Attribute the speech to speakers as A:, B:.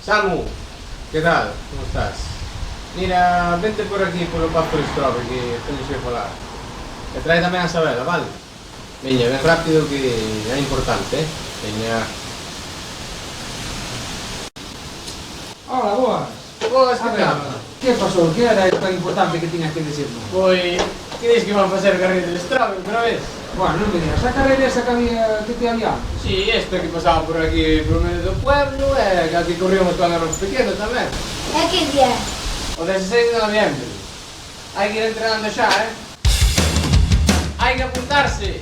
A: Samu, ¿qué tal? ¿Cómo estás? Mira, vente por aquí por o Pazo de Estrobe que teño que falar. E trae tamén a Sabela, vale? Veña, ven rápido que é importante, Veña.
B: Hola, boas.
A: Boas, que
B: A ver,
A: tal?
B: que pasou? Que era tan importante que tiñas que decirme?
A: Pois, que dis que van facer carreira de Estrobe outra vez?
B: Bueno, non me digas, a carreira esa que te había antes.
A: Sí, este que pasaba por aquí por medio do pueblo e que aquí corría un todos pequeno tamén.
C: É que día?
A: O 16 de noviembre. Hai que ir entrenando xa, Hai que apuntarse.